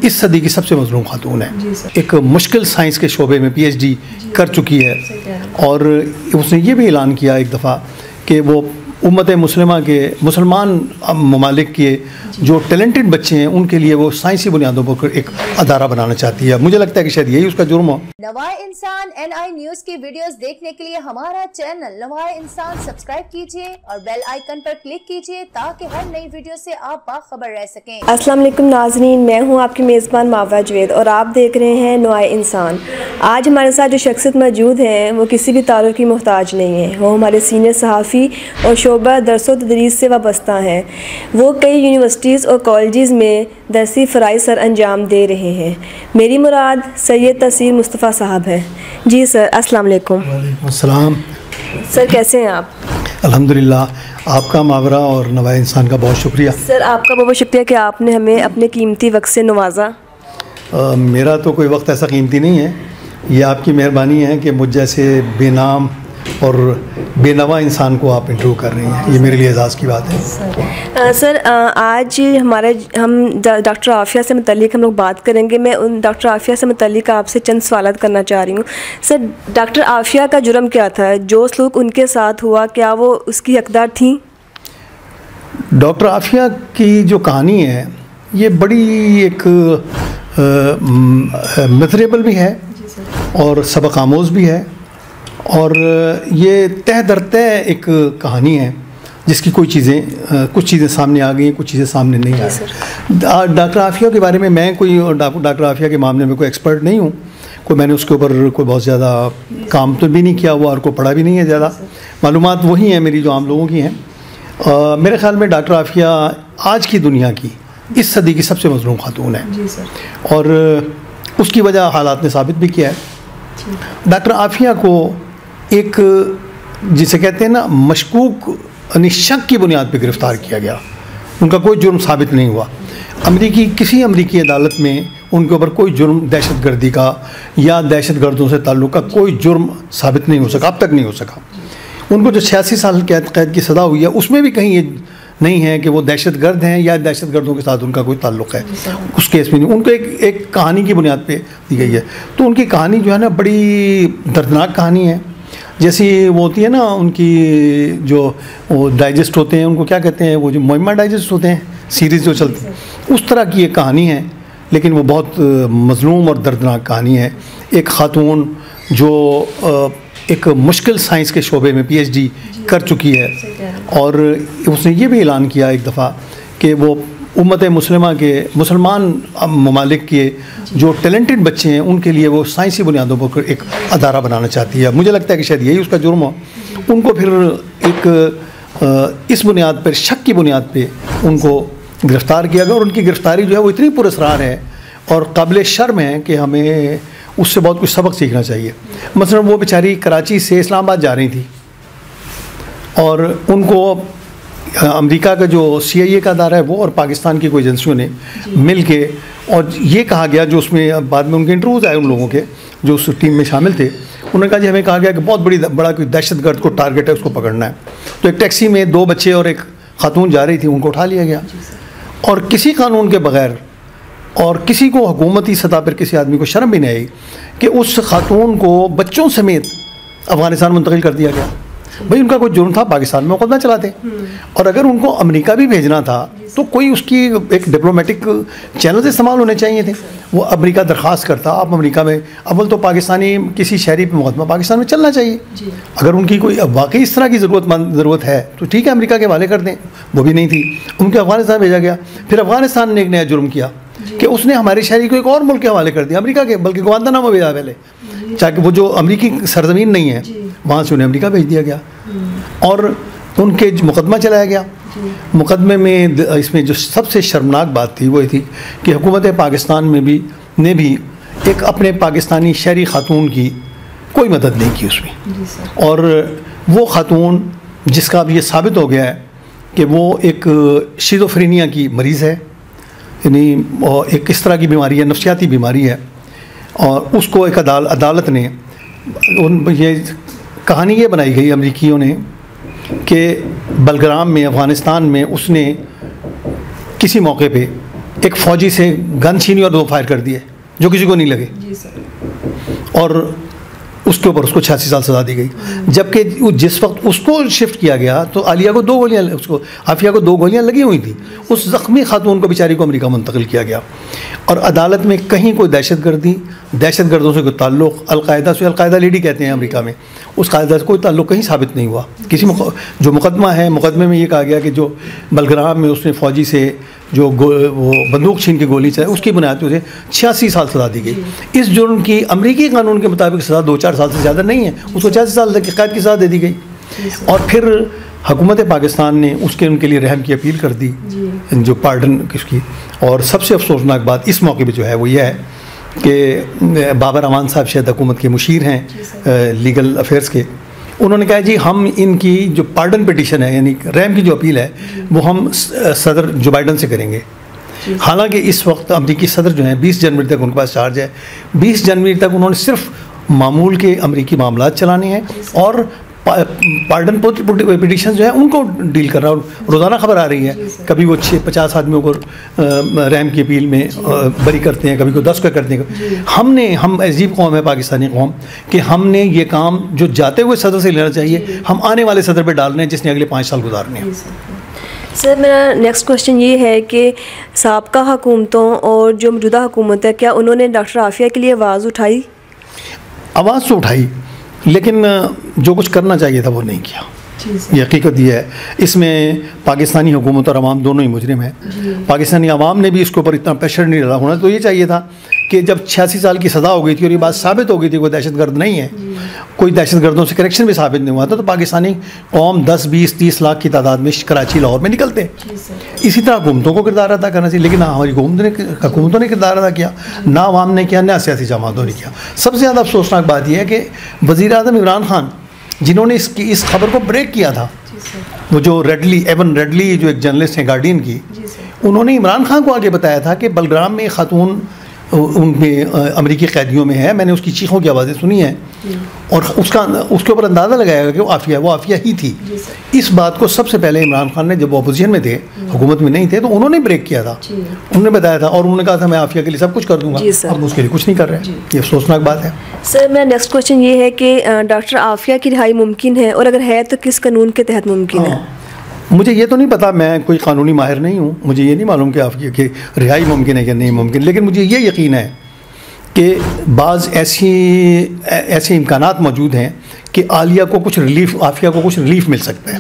इस सदी की सबसे मजलूम खातून है। एक मुश्किल साइंस के शोबे में PhD कर चुकी है और उसने ये भी ऐलान किया एक दफ़ा कि वो उम्मत मुस्लिमा के मुसलमान ममालिक के जो टैलेंटेड बच्चे हैं उनके लिए वो साइंसी बुनियादों पर एक अदारा बनाना चाहती है। मुझे लगता है कि शायद यही उसका जुर्म हो। नवाए इंसान NI न्यूज़ की वीडियोस देखने के लिए हमारा चैनल नवाए इंसान सब्सक्राइब कीजिए और बेल आइकन पर क्लिक कीजिए ताकि हर नई वीडियो से आप बाखबर रह सकें। अस्सलाम वालेकुम नाज़रीन, मैं हूं आपकी मेज़बान मावा जवेद और आप देख रहे हैं नवाए इंसान। आज हमारे साथ जो शख्सियत मौजूद हैं वो किसी भी तारुफ की मोहताज नहीं है। वो हमारे सीनियर सहाफ़ी और शोबा दरसो तदरीस से वाबस्ता हैं। वो कई यूनिवर्सिटीज़ और कॉलेजेस में दरसी फ़राइज़ सर अंजाम दे रहे हैं। मेरी मुराद सैयद तसीर मुस्तफ़ा साहब हैं। जी सर, अस्सलाम वालेकुम। वालेकुम अस्सलाम। सर कैसे हैं आप? अल्हम्दुलिल्लाह, आपका मावरा और नवाए इंसान का बहुत शुक्रिया। सर आपका बहुत शुक्रिया कि आपने हमें अपने कीमती वक्त से नवाजा। मेरा तो कोई वक्त ऐसा कीमती नहीं है, ये आपकी मेहरबानी है कि मुझ जैसे बेनाम और बेनवा इंसान को आप इंटरव्यू कर रही हैं, ये मेरे लिए एजाज़ की बात है। सर आज हम डॉक्टर आफिया से मुतल्लिक हम लोग बात करेंगे। मैं उन डॉक्टर आफिया से मुतल्लिक आपसे चंद सवालात करना चाह रही हूँ। सर, डॉक्टर आफिया का जुर्म क्या था? जो सलूक उनके साथ हुआ, क्या वो उसकी हकदार थी? डॉक्टर आफिया की जो कहानी है ये बड़ी एक मिथरेबल भी है और सबक आमोज़ भी है और ये तह दर तह एक कहानी है जिसकी कुछ चीज़ें सामने आ गई, कुछ चीज़ें सामने नहीं आ रही। डॉक्टर आफिया के बारे में मैं कोई डॉक्टर आफिया के मामले में कोई एक्सपर्ट नहीं हूँ, कोई मैंने उसके ऊपर कोई बहुत ज़्यादा काम तो भी नहीं किया हुआ और कोई पढ़ा भी नहीं है ज़्यादा। मालूमात वही हैं मेरी जो आम लोगों की हैं। मेरे ख़्याल में डॉक्टर आफिया आज की दुनिया की इस सदी की सबसे मजलूम खातून है और उसकी वजह हालात ने साबित भी किया है। डॉक्टर आफिया को एक जिसे कहते हैं ना मशकूक यानी शक की बुनियाद पर गिरफ़्तार किया गया। उनका कोई जुर्म साबित नहीं हुआ। किसी अमरीकी अदालत में उनके ऊपर कोई जुर्म दहशत गर्दी का या दहशत गर्दों से ताल्लुक़ का कोई जुर्म साबित नहीं हो सका, अब तक नहीं हो सका। उनको जो 86 साल कैद की सज़ा हुई है उसमें भी कहीं ये नहीं है कि वो दहशत गर्द हैं या दहशत गर्दों के साथ उनका कोई ताल्लुक़ है, उस केस में नहीं। उनको एक कहानी की बुनियाद पे दी गई है। तो उनकी कहानी जो है ना बड़ी दर्दनाक कहानी है। जैसी वो होती है ना उनकी जो वो डाइजेस्ट होते हैं, उनको क्या कहते हैं, वो जो मुहिम्मा डाइजेस्ट होते हैं सीरीज़ जो चलती है, उस तरह की एक कहानी है। लेकिन वो बहुत मज़लूम और दर्दनाक कहानी है। एक ख़ातून जो एक मुश्किल साइंस के शोबे में PhD कर चुकी है और उसने ये भी ऐलान किया एक दफ़ा कि वो उम्मत मुस्लिमा के मुसलमान ममालिक के जो टैलेंटेड बच्चे हैं उनके लिए वो साइंसी बुनियादों पर एक अदारा बनाना चाहती है। मुझे लगता है कि शायद यही उसका जुर्म हो। उनको फिर एक इस बुनियाद पर, शक की बुनियाद पे उनको गिरफ़्तार किया गया और उनकी गिरफ़्तारी जो है वो इतनी पुरअसरार है और काबिल शर्म है कि हमें उससे बहुत कुछ सबक सीखना चाहिए। मसलन वो बेचारी कराची से इस्लामाबाद जा रही थी और उनको अमेरिका का जो CIA का अदारा है वो और पाकिस्तान की कोई एजेंसियों ने मिल के, और ये कहा गया, जो उसमें बाद में उनके इंटरव्यूज़ आए उन लोगों के जो उस टीम में शामिल थे, उन्होंने कहा जी हमें कहा गया कि बहुत बड़ा कोई दहशत गर्द को टारगेट है, उसको पकड़ना है। तो एक टैक्सी में 2 बच्चे और एक खातून जा रही थी, उनको उठा लिया गया और किसी कानून के बग़ैर और किसी को हुकूमती सतह पर किसी आदमी को शर्म भी नहीं आई कि उस खातून को बच्चों समेत अफ़गानिस्तान मुंतकिल कर दिया गया। भाई उनका कोई जुर्म था, पाकिस्तान में मुकदमा चलाते, और अगर उनको अमेरिका भी भेजना था तो कोई उसकी एक डिप्लोमेटिक चैनल इस्तेमाल होने चाहिए थे। वो अमेरिका दरख्वास्त करता, आप अमेरिका में अव्वल तो पाकिस्तानी किसी शहरी पर मुकदमा पाकिस्तान में चलना चाहिए। अगर उनकी कोई वाकई इस तरह की ज़रूरत है तो ठीक है, अमेरिका के हवाले कर दें। वो भी नहीं थी, उनके अफ़गानिस्तान भेजा गया। फिर अफ़गानिस्तान ने एक नया जुर्म किया कि उसने हमारे शहरी को एक और मुल्क के हवाले कर दिया, अमेरिका के, बल्कि गुआंतानामो भेजा पहले, चाहे वो जो अमेरिकी सरजमीन नहीं है वहाँ से उन्हें अमेरिका भेज दिया गया और उनके मुकदमा चलाया गया। मुकदमे में इसमें जो सबसे शर्मनाक बात थी वो ये थी कि हुकूमत पाकिस्तान में भी एक अपने पाकिस्तानी शहरी खातून की कोई मदद नहीं की उसमें। और वो खातून जिसका अब ये साबित हो गया है कि वो एक शिज़ोफ्रेनिया की मरीज़ है, यानी एक इस तरह की बीमारी है, नफ्सियाती बीमारी है, और उसको एक अदालत ने ये कहानी ये बनाई गई अमरीकियों ने कि बलग्राम में अफ़गानिस्तान में उसने किसी मौके पे एक फ़ौजी से गन छीनी और 2 फायर कर दिए जो किसी को नहीं लगे, जी सर, और उसके ऊपर उसको 86 साल सज़ा दी गई। जबकि जिस वक्त उसको शिफ्ट किया गया तो आलिया को 2 गोलियाँ, उसको आफिया को 2 गोलियाँ लगी हुई थी। उस ज़ख्मी खातून को बेचारी को अमेरिका मुंतकिल किया गया, और अदालत में कहीं कोई दहशतगर्दों से कोई ताल्लुक़, अलकायदा से, अलकायदा लेडी कहते हैं अमेरिका में, उस कायदा से कोई ताल्लुक़ कहीं साबित नहीं हुआ। किसी जो मुकदमा है, मुकदमे में ये कहा गया कि जो बलग्राम में उसने फ़ौजी से जो वो बंदूक छीन के गोली चलाई, उसकी बुनियाद पर उसे 86 साल सज़ा दी गई। इस जुर्म की अमरीकी कानून के मुताबिक सज़ा 2-4 साल से ज़्यादा नहीं है, उसको 86 साल तक की कैद की सज़ा दे दी गई। और फिर हुकूमत पाकिस्तान ने उनके लिए रहम की अपील कर दी, जो पार्डन किसकी। और सबसे अफसोसनाक बात इस मौके पर जो है वो ये है कि बाबर अमान साहब शायद हुकूमत के मुशीर हैं लीगल अफेयर्स के, उन्होंने कहा जी हम इनकी जो पार्डन पिटीशन है, यानी रहम की जो अपील है, वो हम सदर जो बाइडन से करेंगे। हालांकि इस वक्त अमरीकी सदर जो हैं 20 जनवरी तक उनके पास चार्ज है। 20 जनवरी तक उन्होंने सिर्फ मामूल के अमरीकी मामला चलाने हैं और पार्डन पिटीशन जो है उनको डील कर रहा है। रोज़ाना खबर आ रही है, कभी वो 50 आदमियों को रहम की अपील में बरी करते हैं, कभी को 10 को करते हैं। हम अजीब कौम है पाकिस्तानी कौम कि हमने ये काम जो जाते हुए सदर से लेना चाहिए, हम आने वाले सदर पे डाल रहे हैं जिसने अगले 5 साल गुजारने हैं। सर मेरा नेक्स्ट क्वेश्चन ये है कि साबका हुकूमतों और जो मौजूदा हुकूमत है, क्या उन्होंने डॉक्टर आफिया के लिए आवाज़ उठाई? आवाज़ तो उठाई, लेकिन जो कुछ करना चाहिए था वो नहीं किया। ये हकीकत ये है। इसमें पाकिस्तानी हुकूमत और अवाम दोनों ही मुजरिम हैं। पाकिस्तानी अवाम ने भी इसके ऊपर इतना प्रेशर नहीं डाला। होना तो ये चाहिए था कि जब 86 साल की सज़ा हो गई थी और ये बात साबित हो गई थी कोई दहशतगर्द नहीं है, कोई दहशतगर्दों से कनेक्शन भी साबित नहीं हुआ था, तो पाकिस्तानी कौम 10, 20, 30 लाख की तादाद में कराची, लाहौर में निकलते। इसी तरह हुकूमतों को किरदार अदा करना चाहिए, लेकिन हमारी हुकूमतों ने किरदार अदा किया, ना अवाम ने किया, ना सियासी जमातों ने किया। सबसे ज़्यादा अफसोसनाक बात यह है कि वज़ीर आज़म इमरान खान जिन्होंने इस खबर को ब्रेक किया था, वो जो एवन रेडली जो एक जर्नलिस्ट हैं गार्डियन की, उन्होंने इमरान खान को आगे बताया था कि बलग्राम में खातून उनमें अमरीकी कैदियों में है, मैंने उसकी चीखों की आवाज़ें सुनी हैं, और उसके ऊपर अंदाज़ा लगाया कि वो आफिया ही थी। इस बात को सबसे पहले इमरान खान ने, जब वो अपोजिशन में थे, हुकूमत में नहीं थे, तो उन्होंने ब्रेक किया था, उन्होंने बताया था, और उन्होंने कहा था मैं आफिया के लिए सब कुछ कर दूंगा। अब उसके लिए कुछ नहीं कर रहे हैं। ये अफसोसनाक बात है। सर मेरा नेक्स्ट क्वेश्चन ये है कि डॉक्टर आफिया की रिहाई मुमकिन है, और अगर है तो किस कानून के तहत मुमकिन है? मुझे ये तो नहीं पता, मैं कोई कानूनी माहिर नहीं हूँ, मुझे ये नहीं मालूम कि आफिया की रिहाई मुमकिन है कि नहीं मुमकिन, लेकिन मुझे ये यकीन है कि बाज़ ऐसे इम्कानात मौजूद हैं कि आफिया को कुछ रिलीफ मिल सकता है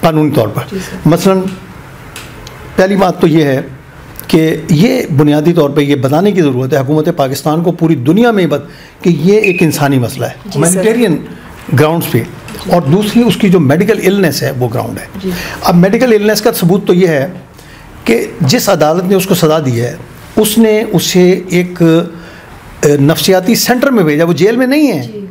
कानूनी तौर पर। मसलन पहली बात तो ये है कि ये बुनियादी तौर पे ये बताने की ज़रूरत है हुकूमत पाकिस्तान को पूरी दुनिया में कि ये एक इंसानी मसला है, ह्यूमैनिटेरियन ग्राउंड्स पे, और दूसरी उसकी जो मेडिकल इलनेस है वो ग्राउंड है। अब मेडिकल इलनेस का सबूत तो ये है कि जिस अदालत ने उसको सज़ा दी है, उसने उसे एक नफ्सियाती सेंटर में भेजा। वो जेल में नहीं है,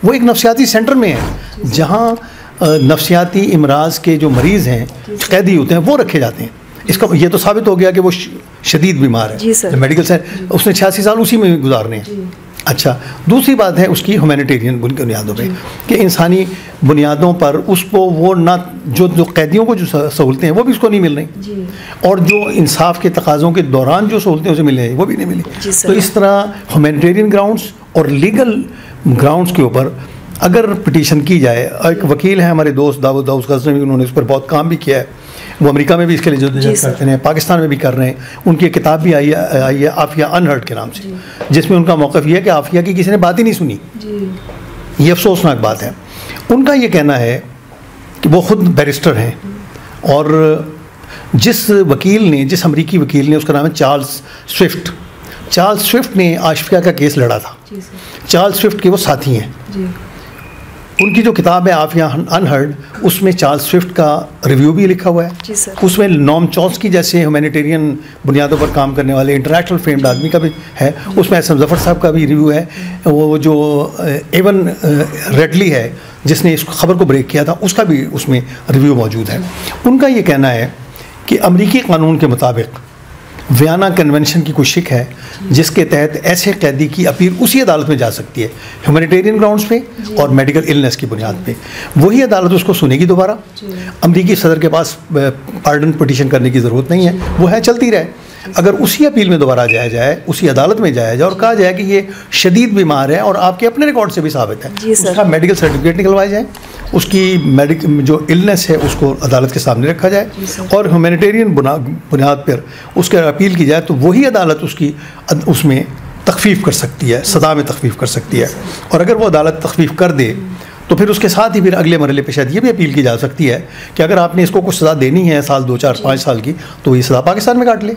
वो एक नफ्सियाती सेंटर में है जहाँ नफ्सियाती इमराज के जो मरीज़ हैं, कैदी होते हैं, वो रखे जाते हैं। इसका ये तो साबित हो गया कि वो शदीद बीमार है। मेडिकल सेंटर उसने 86 साल उसी में गुजारने हैं। अच्छा, दूसरी बात है उसकी ह्यूमैनिटेरियन बुनियादों पे कि इंसानी बुनियादों पर उसको वो ना जो कैदियों को जो सहूलतें हैं वो भी उसको नहीं मिल रही, और जो इंसाफ के तकाज़ों के दौरान जो सहूलतें उसे मिल रही वो भी नहीं मिली। तो इस तरह ह्यूमैनिटेरियन ग्राउंड्स और लीगल ग्राउंड्स के ऊपर अगर पिटीशन की जाए, एक वकील हैं हमारे दोस्त दाऊद गज़नवी, उन्होंने उस पर बहुत काम भी किया है, वो अमेरिका में भी इसके लिए जो करते हैं, पाकिस्तान में भी कर रहे हैं। उनकी एक किताब भी आई है आफिया अनहर्ड के नाम से, जिसमें उनका मौक़िफ़ ये है कि आफिया की किसी ने बात ही नहीं सुनी। ये अफसोसनाक बात है। उनका ये कहना है कि वो ख़ुद बैरिस्टर हैं, और जिस अमरीकी वकील ने, उसका नाम है चार्ल्स स्विफ्ट ने आफिया का केस लड़ा था। चार्ल्स स्विफ्ट के वो साथी हैं। उनकी जो किताब है आफिया अनहर्ड, उसमें चार्ल्स स्विफ्ट का रिव्यू भी लिखा हुआ है। उसमें नॉम चॉम्स्की जैसे ह्यूमैनिटेरियन बुनियादों पर काम करने वाले इंटरनेशनल फेम्ड आदमी का भी है। उसमें एस एम ज़फ़र साहब का भी रिव्यू है। वो जो एवन रेडली है जिसने इस खबर को ब्रेक किया था, उसका भी उसमें रिव्यू मौजूद है। उनका ये कहना है कि अमरीकी कानून के मुताबिक वियना कन्वेंशन की कोई शिक है जिसके तहत ऐसे कैदी की अपील उसी अदालत में जा सकती है, ह्यूमैनिटेरियन ग्राउंड्स पे और मेडिकल इलनेस की बुनियाद पे। वही अदालत उसको सुनेगी दोबारा। अमरीकी सदर के पास पार्डन पिटीशन करने की ज़रूरत नहीं है, वो है चलती रहे। अगर उसी अपील में दोबारा जाया जाए, उसी अदालत में जाया जाए और कहा जाए कि ये शदीद बीमार है और आपके अपने रिकॉर्ड से भी साबित है, उसका मेडिकल सर्टिफिकेट निकलवाया जाए, उसकी जो इलनेस है उसको अदालत के सामने रखा जाए और ह्यूमैनिटेरियन बुनियाद पर उसके अपील की जाए, तो वही अदालत उसमें तखफीफ कर सकती है, सज़ा में तखफीफ कर सकती है। और अगर वो अदालत तखफीफ कर दे तो फिर उसके साथ ही फिर अगले मरहले पे शायद ये भी अपील की जा सकती है कि अगर आपने इसको कुछ सज़ा देनी है साल 2, 4, 5 साल की, तो ये सज़ा पाकिस्तान में काट ले।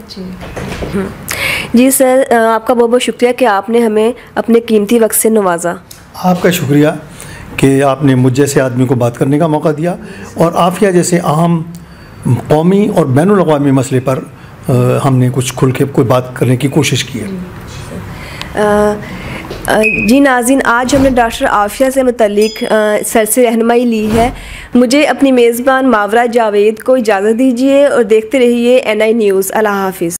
जी सर, आपका बहुत बहुत शुक्रिया कि आपने हमें अपने कीमती वक्त से नवाजा। आपका शुक्रिया कि आपने मुझ जैसे आदमी को बात करने का मौका दिया और आफिया जैसे अहम कौमी और बैनुल अक़वामी मसले पर हमने कुछ खुल के कोई बात करने की कोशिश की है। जी नाज़रीन, आज हमने डॉक्टर आफिया से मुतल्लिक सर से रहनुमाई ली है। मुझे अपनी मेज़बान मावरा जावेद को इजाज़त दीजिए और देखते रहिए NI न्यूज़। अल्लाह हाफ़िज़।